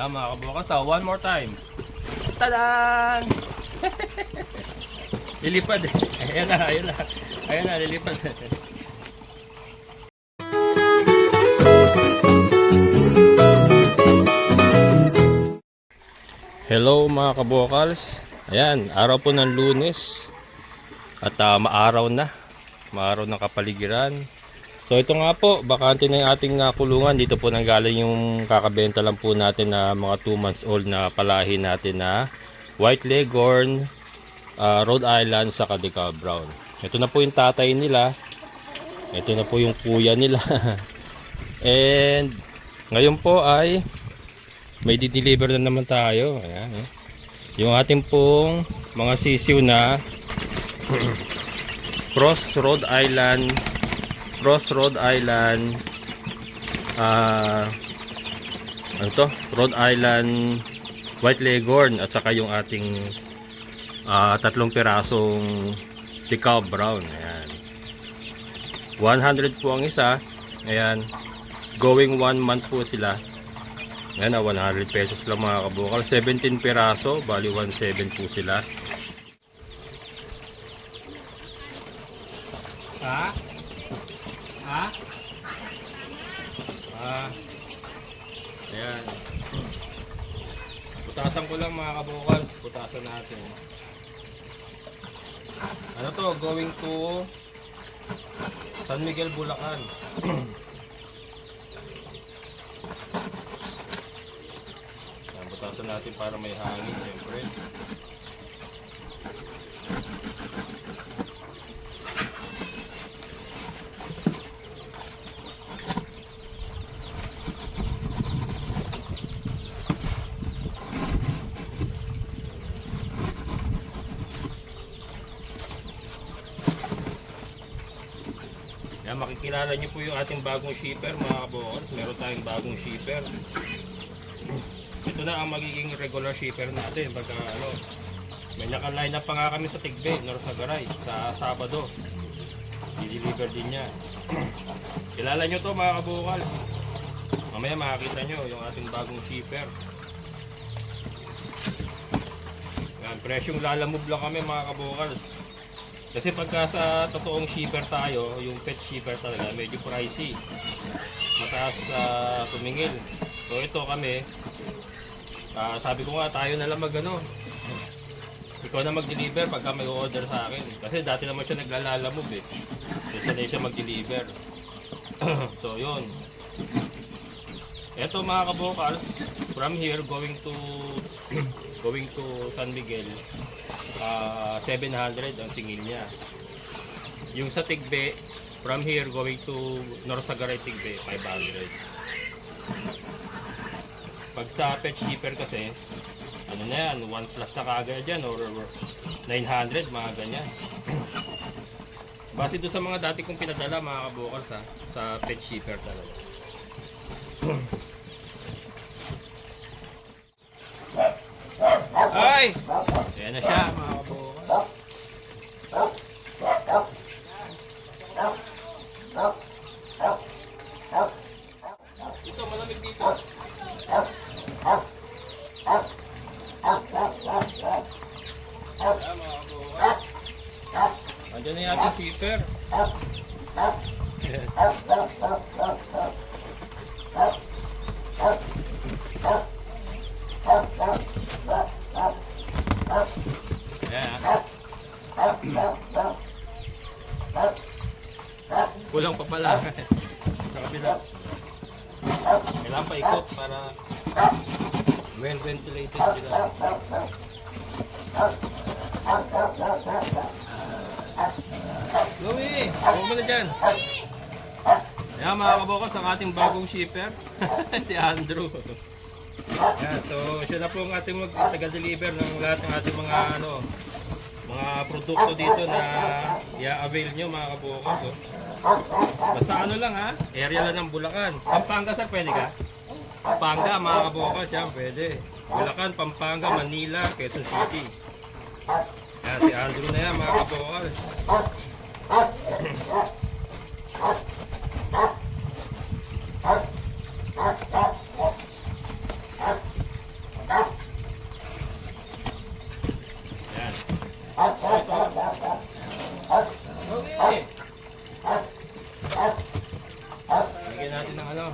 Yan mga kabukas, one more time. Tadan! Lilipad. Ayan na, ayan na. Ayan na, lilipad. Hello mga kabukals. Ayan, araw po ng Lunes. At maaraw na. Maaraw ng kapaligiran. So ito nga po, bakante na yung ating kulungan. Dito po nanggaling yung kakabenta lang po natin na mga 2 months old na palahi natin na White Leghorn, Rhode Island sa Decal Brown. Ito na po yung tatay nila. Ito na po yung kuya nila. And ngayon po ay may di-deliver na naman tayo. Ayan, eh. Yung ating pong mga sisiw na Cross Rhode Island ano to? Rhode Island White Leghorn at saka yung ating 3 pirasong Decal Brown. Ayan. 100 po ang isa. Ayan. Going 1 month po sila. Ayan, 100 pesos lang mga kabukal. 17 piraso, bali 1.7 po sila. Ha? Ha? Ayan. Putasan ko lang mga kabukal. Putasan natin. Ano to? Going to San Miguel, Bulacan. Butasan natin para may hangin siyempre. Yan, makikilala nyo po yung ating bagong shipper mga kabukals. Meron tayong bagong shipper. Ito na ang magiging regular shipper natin pagka may naka-line up pa nga kami sa Tigbe, Norsagaray sa Sabado. I-deliver din niya. Kilala nyo to mga kabukal. Mamaya makakita nyo yung ating bagong shipper. Yan, presyong lalamove lang kami mga kabukal. Kasi pagka sa totoong shipper tayo, yung pet shipper talaga medyo pricey. Mataas tumingil. So ito kami, sabi ko nga tayo na lang ikaw na mag-deliver pagka may order sa akin. Kasi dati naman siya naglalalamove eh. So sanay siya mag-deliver. So yun. Ito mga kabukals, from here going to San Miguel, 700 ang singil niya. Yung sa Tigbe, from here going to Norsagaray Tigbe, 500. Pag sa pet shipper kasi, ano na yan, 1 plus na kagad yan or 900, mga ganyan. Base doon sa mga dati kong pinadala mga kabukals sa pet shipper talaga. Ay! Ayan na siya mga kabukals. Dito, malamig dito. Andiyan na yung ating shipper. Kulang pa pala sa kabila. Kailangan pa ikot para well ventilated sila. Louie, huwag mo na dyan. Ayan mga kabukals, ang ating bagong shipper. Si Andrew. Ayan, so siya na po ang ating mag-taga-deliver ng lahat ng ating mga mga produkto dito na i-avail nyo mga kabukals. Basta lang area lang ng Bulacan. Pampanga sir, pwede ka? Pampanga mga kabukals, yan pwede. Bulacan, Pampanga, Manila, Quezon City. Yan, si Andrew na yan mga kabukals. ng ano,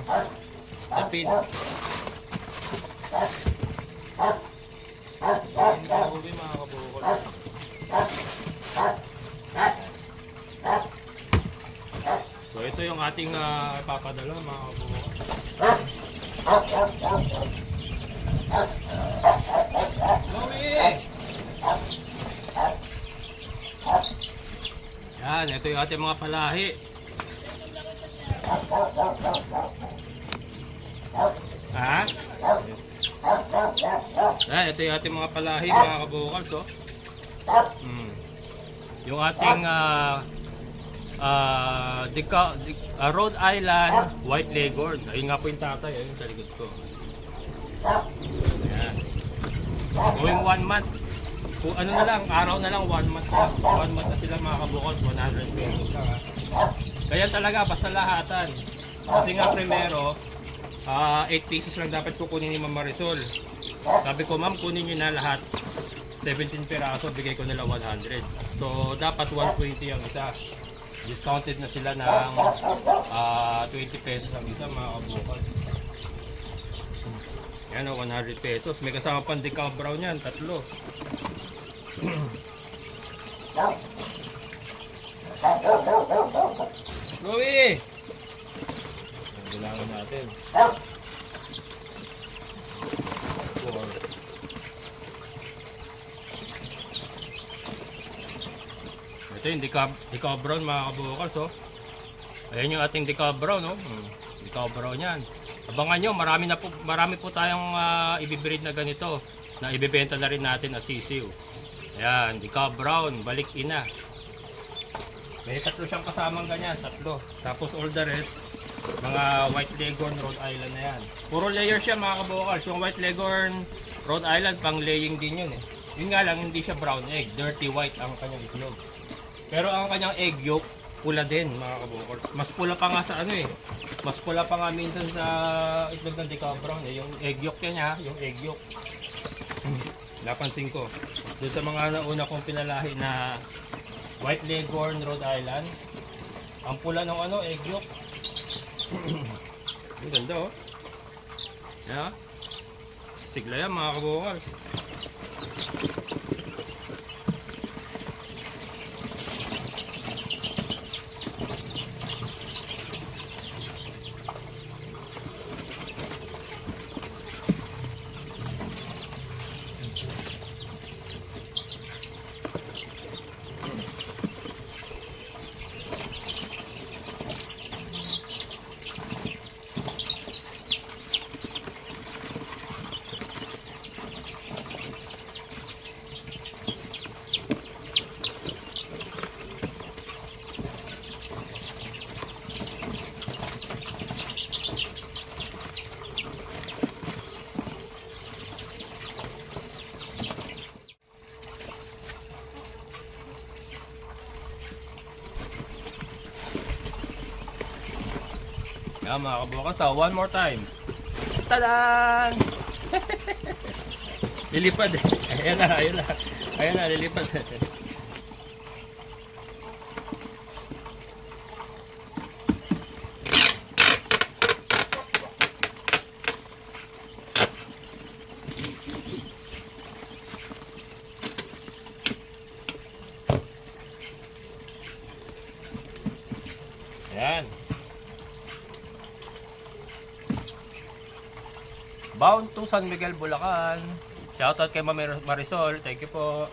sapin. Hindi pa uwi mga kabukol. So ito yung ating ipapadala mga kabukol. Louie! Yan, ito yung ating mga palahi. Ha? Yan, ito yung ating mga palahi mga kabukals, oh. Yung ating Rhode Island White Leghorn. Ayun nga po yung tatay, ayun sa likod ko. Yan. Going 1 month. Kung ano na lang, araw na lang, 1 month na. 1 month na sila mga kabukals, 100 pesos lang ha. Kaya talaga, basta lahatan. Kasi nga primero, 8 pieces lang dapat kukunin ni Ma'am Marisol. Sabi ko, ma'am, kunin nyo na lahat. 17 piraso, bigay ko nila 100. So, dapat 120 ang isa. Discounted na sila ng 20 pesos ang isa mga kabukals. Yan o, 100 pesos. May kasama pang decal brown yan, 3. Louie! Bilangan natin. 4. Ito yung decal brown mga kabukals, oh. Ayan yung ating decal brown, oh. Decal brown yan. Abangan nyo, marami po tayong ibibreed na ganito na ibibenta na rin natin na sisiw. Ayan, decal brown, balik ina. May 3 siyang kasamang ganyan, 3. Tapos all the rest, mga White Leghorn Rhode Island na yan. Puro layer siya mga kabukals. Yung White Leghorn Rhode Island, pang laying din yun eh. Yun nga lang, hindi siya brown egg, dirty white ang kanyang itlog. Pero ang kanyang egg yolk, pula din mga kabukals. Mas pula pa nga sa ano eh. Mas pula pa nga minsan sa itlog ng decal brown eh. Yung egg yolk niya, yung egg yolk. Napansin ko. Doon sa mga nauna kong pinalahi na White Leghorn Rhode Island, ang pula ng ano, egg yolk. Ang ganda oh. Yeah. Sigla yan mga kabukals. Yan mga kabukals, one more time. Tadaan! Lilipad eh. Ayan na, ayan na. Ayan na, lilipad. Ayan. Bound to San Miguel, Bulacan. Shoutout kay Ma'am Marisol. Thank you po.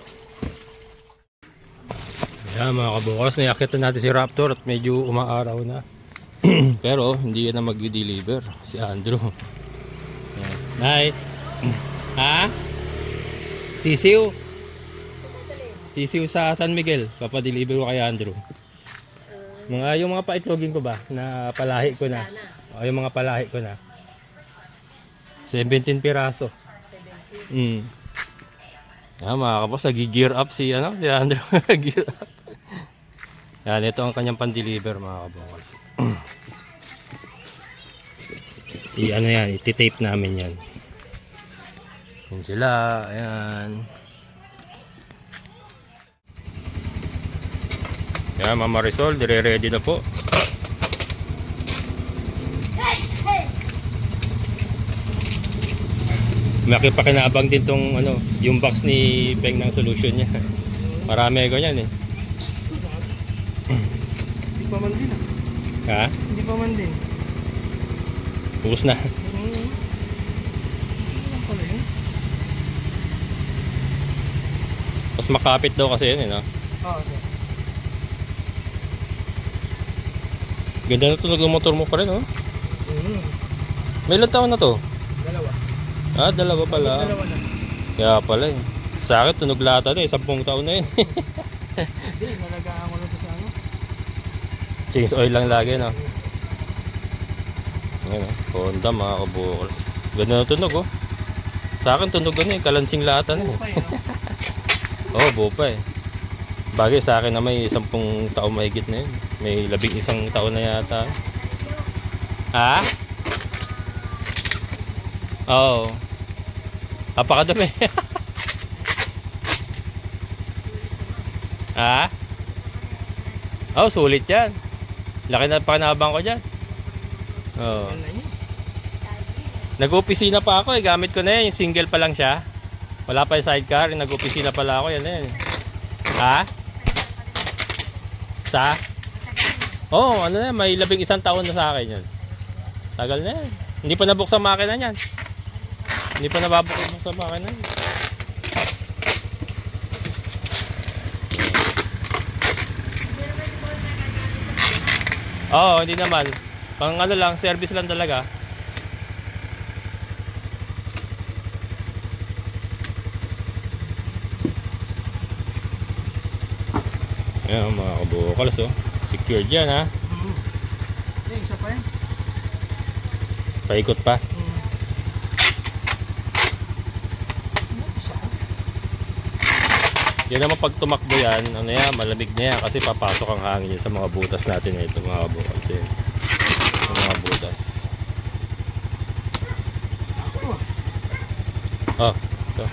Ayan mga kabukals, naiakit na natin si Raptor at medyo umaaraw na. Pero hindi yan na mag-deliver. Si Andrew. Ayan. Night. Ha? Sisiw. Sisiw sa San Miguel. Papadeliver ko kay Andrew. Yung mga paitlogin ko ba na palahi ko na. O yung mga palahi ko na. 17 piraso. Yan mga kapos, nag-gear up si Andrew. Gear up. Yan, ito ang kanyang pan-deliver mga kabukals. Yan, iti-tape namin yan. Yan sila, ayan. Yan, Ma'am Marisol, dire-ready na po. Makipakinabang din tong ano, yung box ni Peng ng solution niya. Marami ko yan eh. Hindi pa man din ah. Ha? Hindi pa man din. Ubus na. Ano pala yun? Mas makapit daw kasi yun eh, no? Oo, sir. Ganda na tunog ng motor mo pa rin, oh. Mm. May ilang taon na to? Dalawa. Ah, dalawa pala. Dalawa na. Kaya pala eh. Sa akin, tunog lata na eh. 10 taon na yun. Hindi, nalagaan ko lang ito sa ano. Change oil lang lagi, no? Ayan, oh. Honda, mga kabukal. Ganda na tunog, oh. Sa akin, tunog na eh. Kalansing lata na eh. Okay, no? Oo, buo pa eh. Bagay sa akin na may 10 taon mahigit na yun. May 11 taon na yata. Ha? Oo. Apakadami. Ha? Oh, sulit yan. Laki na panabang ko dyan. Oo. Yan na yun. Nag-opisina pa ako eh. Gamit ko na yan. Yung single pa lang siya. Wala pa yung sidecar. Nag-opisina pala ako. Yan na yan. Ha? Sa? Oo, ano na yan. May 11 taon na sa akin yan. Tagal na yan. Hindi pa nabuksan makina yan. Hindi pa nababuksan makina yan. Oo, hindi naman. Pang ano lang, service lang talaga. Ayan mga kabukals, oh. Secured yan, ha. Hindi, isa pa yan. Paikot pa. Isa. Yan naman pag tumakbo yan, ano yan, malamig na yan kasi papasok ang hangin yan sa mga butas natin na ito mga kabukals. Yan. Sa mga butas. Oh, ito.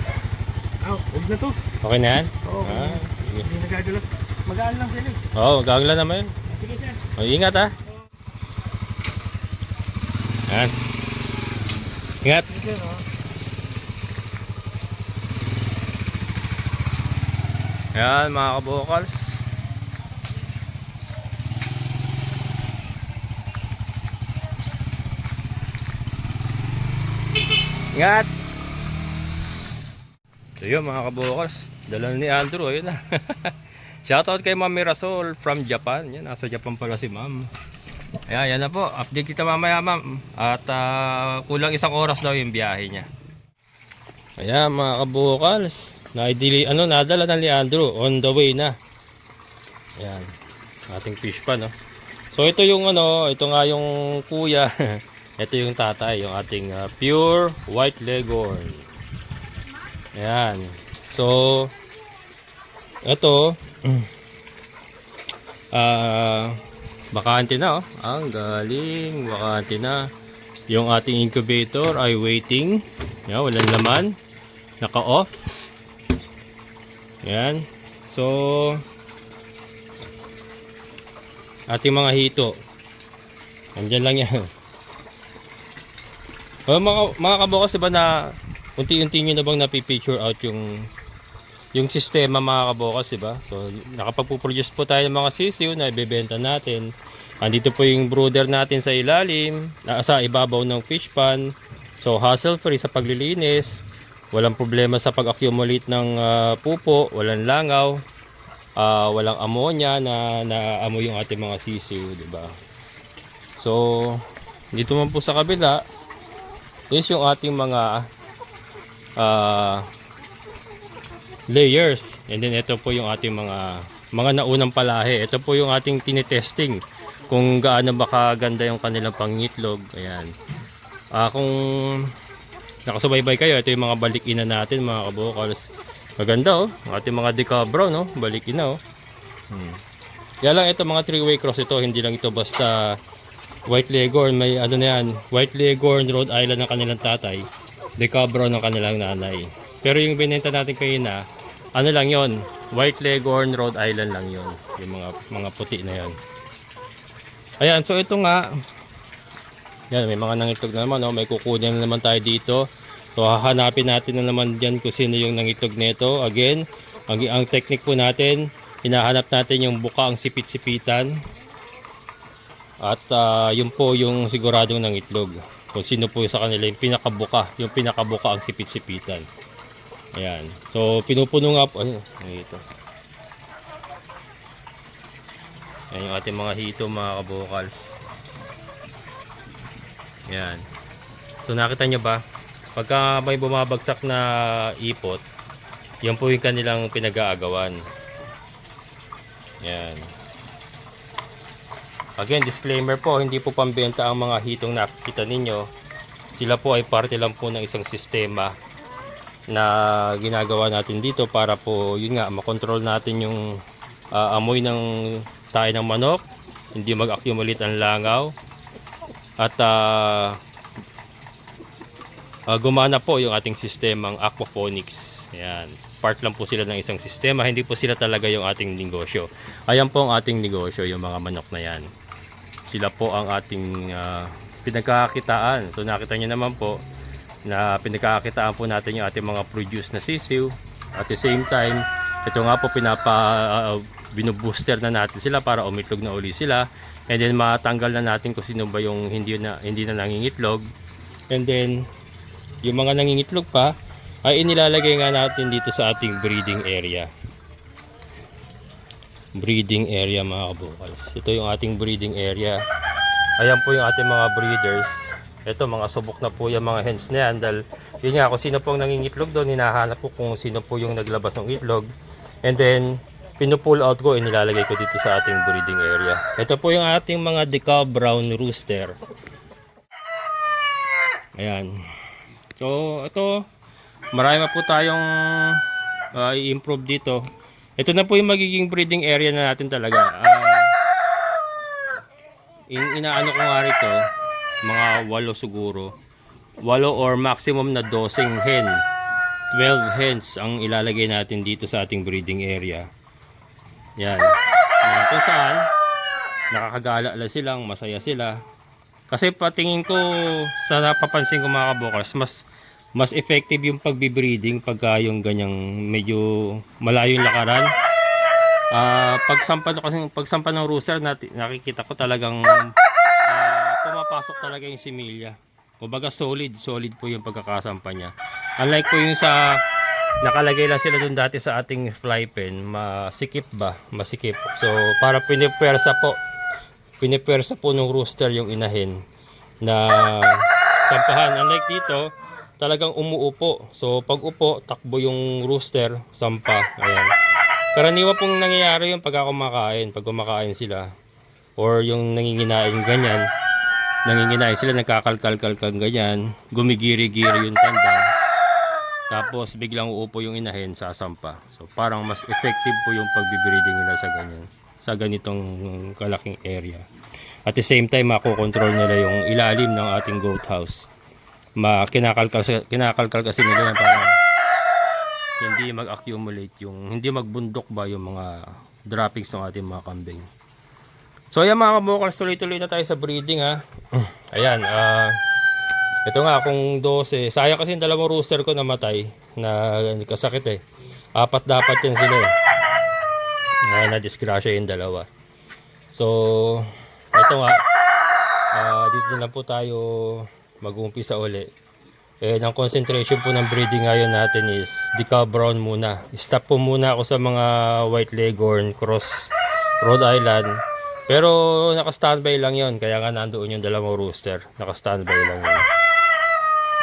Huwag na to. Okay na yan? Oo. Ah, sige. Hindi nagagalaw. Magaan lang sila eh. Oo, gagawin naman yun. Sige, sir. Oh, ingat ha. Yan. Ingat. Sige, sir, oh. Yan mga kabukals. Ingat. So yun mga kabukals. Dala ni Andrew. Ayun na. Shoutout kay Ma'am Mirasol from Japan. Yan, nasa Japan pala si Ma'am. Ayan, yan na po. Update kita mamaya, Ma'am. At kulang 1 oras daw yung biyahe niya. Ayan mga kabukals. Nadala na ni Andrew. On the way na. Ayan. Ating fish pan, no? So ito yung ito nga yung kuya. Ito yung tatay. Yung ating pure white leghorn. Ayan. So ito bakante na, oh. Ang galing, bakante na. Yung ating incubator ay waiting. Yan, walang laman. Naka-off. Yan. So ating mga hito. Andyan lang yan. Oh, mga kabukas, diba na unti-unti nyo na bang napipicture out yung sistema mga kabukas, diba? So nakapagpuproduce po tayo ng mga sisiw na ibebenta natin. Andito po yung brooder natin sa ilalim, sa ibabaw ng fish pan. So hassle free sa paglilinis. Walang problema sa pag-accumulate ng pupo, walang langaw, walang ammonia na naamoy yung ating mga sisiw, diba? So dito man po sa kabila is yung ating mga layers, and then ito po yung ating mga naunang palahe. Ito po yung ating tinitesting kung gaano makaganda yung kanilang pangitlog. Ayan. Kung nakasubaybay kayo, ito yung mga balik-ina natin mga kabukals. Maganda, oh. Ating mga decabro, no? Balik-ina, oh. Kaya lang ito mga 3-way cross ito, hindi lang ito basta white leghorn. May ano na yan, white leghorn, Rhode Island ng kanilang tatay, decabro ng kanilang nanay. Pero yung binenta natin kayo na ano lang yon, white leghorn, Rhode Island lang yon, yung mga puti na yon. Ayan, so ito nga, yan, may mga nangitlog na naman, no? May kukunin na naman tayo dito. So hahanapin natin na naman dyan kung sino yung nangitlog nito. Again, ang technique po natin, hinahanap natin yung buka ang sipit-sipitan. At yun po yung siguradong nangitlog. Kung sino po sa kanila yung pinakabuka ang sipit-sipitan. Ayan. So pinupuno nga po. Ayun, ito. Ayan yung ating mga hito, mga kabukals. Ayan. So nakita nyo ba? Pagka may bumabagsak na ipot, yan po yung kanilang pinag-aagawan. Ayan. Again, disclaimer po, hindi po pambenta ang mga hitong nakikita ninyo. Sila po ay parte lang po ng isang sistema na ginagawa natin dito para po, yun nga, makontrol natin yung amoy ng tayo ng manok, hindi mag-accumulate ang langaw, at gumana po yung ating sistemang aquaponics. Ayan. Part lang po sila ng isang sistema, hindi po sila talaga yung ating negosyo. Ayan po ang ating negosyo, yung mga manok na yan. Sila po ang ating pinagkakakitaan. So nakita nyo naman po na pinagkakakitaan po natin yung ating mga produce na sisiw. At the same time, ito nga po binubooster na natin sila para umitlog na uli sila. And then matanggal na natin kung sino ba yung hindi na nangingitlog. And then yung mga nangingitlog pa ay inilalagay nga natin dito sa ating breeding area. Breeding area, mga kabukals. Ito yung ating breeding area. Ayan po yung ating mga breeders. Ito, mga subok na po yung mga hens na yan. Dahil yun nga, kung sino po ang nangingitlog doon, hinahanap ko kung sino po yung naglabas ng itlog. And then pinupull out ko, inilalagay ko dito sa ating breeding area. Ito po yung ating mga decal brown rooster. Ayan. So ito, marami pa po tayong i-improve dito. Ito na po yung magiging breeding area na natin talaga. Inaano ko nga rito, mga 8 siguro. 8 or maximum na 12 hen. 12 hens ang ilalagay natin dito sa ating breeding area. Yan. Kung saan, nakakagala silang, masaya sila. Kasi patingin ko, sa napapansin ko, mga kabukals, mas effective yung pagbibreeding pagka yung ganyang medyo malayo yung lakaran. Pagsampa ng rooster, nakikita ko talagang pumapasok talaga yung similya. Kumbaga solid po yung pagkakasampa niya. Unlike po yung sa nakalagay lang sila doon dati sa ating fly pen, masikip. So para pinipersa po ng rooster yung inahin na sampahan. Unlike dito, talagang umuupo. So pag upo, takbo yung rooster, sampa. Ayan. Karaniwan pong nangyayari yung pag kumakain sila, or yung nanginginain ganyan. Nanginginain sila, nagkakalkal-kalkal ganyan, gumigiri-giri yung tandang, tapos biglang uupo yung inahin, sasampa. So parang mas effective po yung pagbibreeding nila sa ganitong kalaking area. At the same time, makokontrol nila yung ilalim ng ating goat house. Kinakalkal kasi nila yan para hindi mag-accumulate hindi magbundok ba yung mga droppings ng ating mga kambing. So ayan, mga kabukals, tuloy-tuloy na tayo sa breeding, ha. Ayan, ito nga, kung 12, sayang kasi yung 2 rooster ko namatay, na kasakit 4 dapat yan sila na-disgrasya yung 2. So ito nga, dito na po tayo mag-uumpisa uli. And ang concentration po ng breeding ngayon natin is decal brown muna. Stop po muna ako sa mga white leghorn, cross Rhode Island. Pero naka-standby lang yon, kaya nga nandoon yung 2 rooster. Naka-standby lang yun.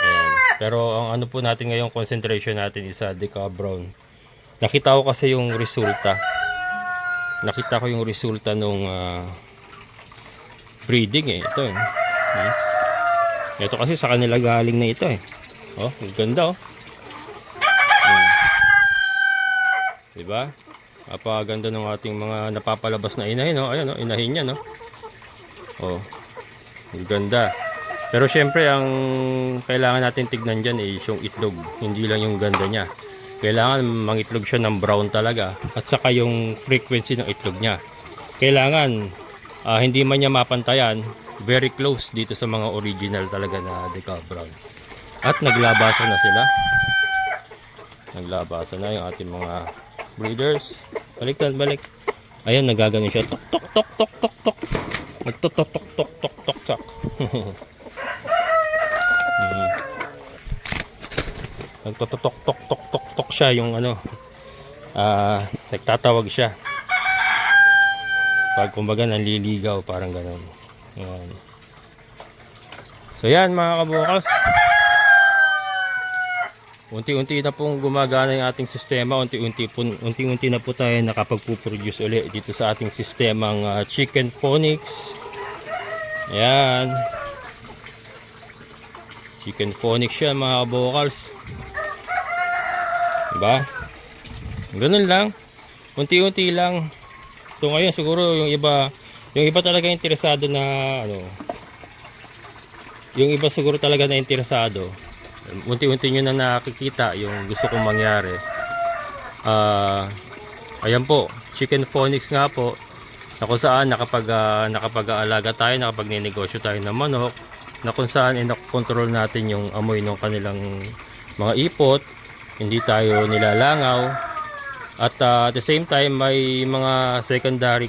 Ayan. Pero ang ano po natin ngayong concentration natin is decal brown. Nakita ko kasi yung resulta. Nakita ko yung resulta nung breeding Ito Ito kasi sa kanila galing na ito Oh, ang ganda Diba? Napakaganda ng ating mga napapalabas na inahin, Ayun, inahin niya, Oh. Ang ganda. Pero syempre, ang kailangan natin tignan diyan is yung itlog, hindi lang yung ganda niya. Kailangan mangitlog siya ng brown talaga, at saka yung frequency ng itlog niya. Kailangan hindi man niya mapantayan, very close dito sa mga original talaga na decal brown. At naglabasan na sila. Naglabasan na yung ating mga breeders. Balik. Ayan, nagaganon siya. Tok tok tok tok tok tok. Nagtotok tok tok tok tok tok. Nagtotok tok tok tok tok siya yung ano. Nagtatawag siya. Pag kumbaga nanliligaw, parang gano'n. Ayan. So yan mga kabukals. Unti-unti na pong gumagana yung ating sistema. Unti-unti na po tayo nakapagpuproduce ulit dito sa ating sistemang chicken phonics. Ayan. Chicken phonics yan mga kabukals. Diba? Ganun lang. Unti-unti lang. So ngayon siguro yung iba talaga interesado na ano. Yung iba siguro talaga na interesado. Unti-unti nyo na nakikita yung gusto kong mangyari. Ayan po, chicken phonics nga po. Na kung saan nakapag-aalaga tayo, nakapag-ninegosyo tayo ng manok. Na kung saan nakokontrol natin yung amoy ng kanilang mga ipot. Hindi tayo nilalangaw. At at the same time may mga secondary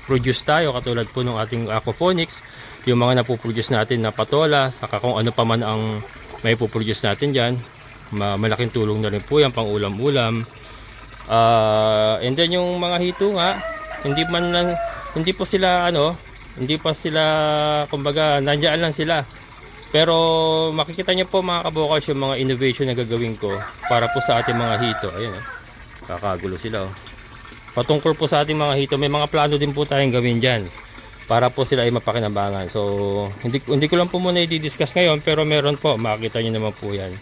produce tayo katulad po ng ating aquaponics, yung mga napoproduce natin na patola, saka kung ano pa man ang may poproduce natin diyan. Malaking tulong na rin po yan pang ulam-ulam. And then yung mga hito nga, hindi pa sila kumbaga nandiyan lang sila. Pero makikita niyo po mga kabukals yung mga innovation na gagawin ko para po sa ating mga hito. Ayan, kakagulo sila. Patungkol po sa ating mga hito, may mga plano din po tayong gawin dyan para po sila ay mapakinabangan. So hindi ko lang po muna i-discuss ngayon, pero meron po, makikita niyo naman po yan.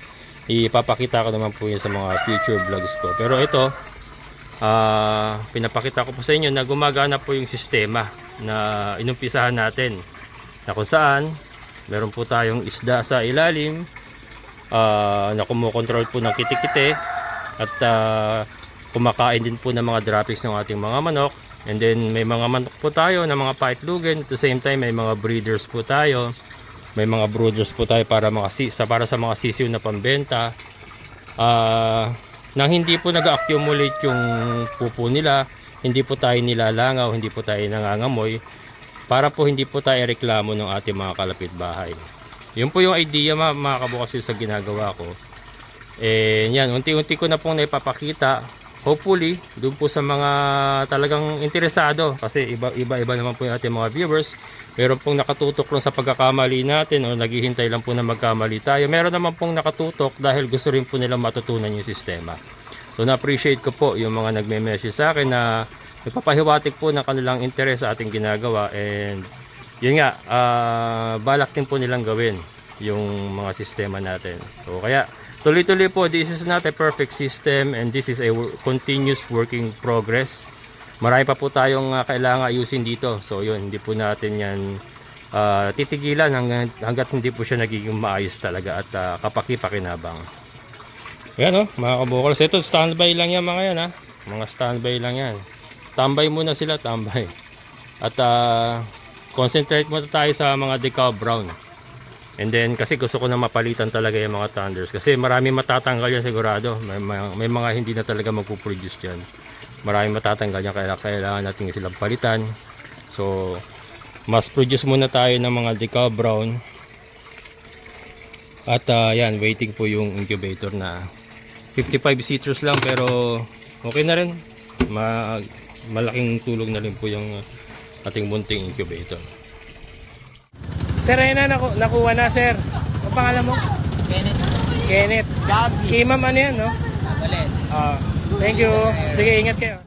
Ipapakita ko naman po yan sa mga future vlogs ko. Pero ito, pinapakita ko po sa inyo na gumagana po yung sistema na inumpisahan natin, na kung saan meron po tayong isda sa ilalim na kumukontrol po ng kitikite at kumakain din po ng mga droppings ng ating mga manok. And then may mga manok po tayo na mga paitlugen. At the same time may mga breeders po tayo. May mga brooders po tayo para sa mga sisiw na pambenta. Nang hindi po nag-accumulate yung pupo nila, hindi po tayo nilalangaw, hindi po tayo nangangamoy, para po hindi po tayo reklamo ng ating mga kalapit bahay. Yun po yung idea mga kabukals sa ginagawa ko. Yan, unti-unti ko na pong naipapakita. Hopefully, doon po sa mga talagang interesado, kasi iba-iba naman po yung ating mga viewers. Meron pong nakatutok lang sa pagkakamali natin o naghihintay lang po na magkamali tayo. Meron naman pong nakatutok dahil gusto rin po nilang matutunan yung sistema. So na-appreciate ko po yung mga nagme-message sa akin na nagpapahiwatig po ng kanilang interes sa ating ginagawa. And yun nga, balak din po nilang gawin yung mga sistema natin. So kaya tuloy-tuloy po, this is not a perfect system and this is a continuous working progress. Marami pa po tayong kailangan ayusin dito. So yun, hindi po natin yan titigilan hanggat hindi po siya nagiging maayos talaga at kapaki-pakinabang. Ayan mga kabukals, ito standby lang yan mga yan mga standby lang yan. Tambay muna sila, tambay. At concentrate muna tayo sa mga decal brown. And then kasi gusto ko na mapalitan talaga yung mga thunders. Kasi marami matatanggal yan sigurado. May mga hindi na talaga magpuproduce dyan. Marami matatanggal yan, kaya kailangan natin silang palitan. So mas produce muna tayo ng mga decal brown. At yan, waiting po yung incubator na 55 citrus lang, pero okay na rin. Malaking tulong na rin po yung ating munting incubator. Sir, ayun na, nakuha na, sir. Ang pangalan mo? Kenneth. Gabi. Kay ma'am ano yan, no? Balen. Thank you. Sige, ingat kayo.